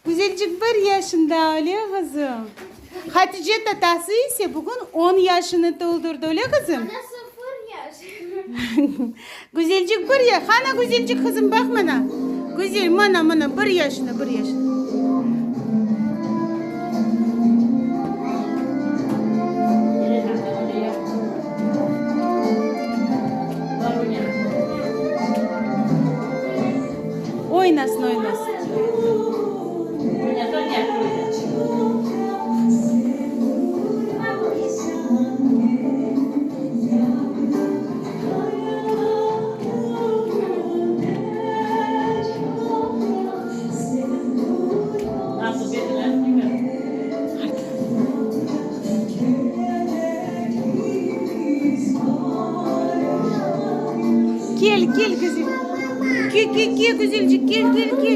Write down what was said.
Güzelcik 1 yaşında oluyor kızım. Hatice tatası ise bugün 10 yaşını doldurdu öyle kızım. Ana 0 yaş. Güzelcik 1 yaş. Hana güzelcik kızım bak bana. Güzel mana 1 yaşında 1 yaşında. Oynasın oynasın. Gel gel kızım. Gel güzelcik gel.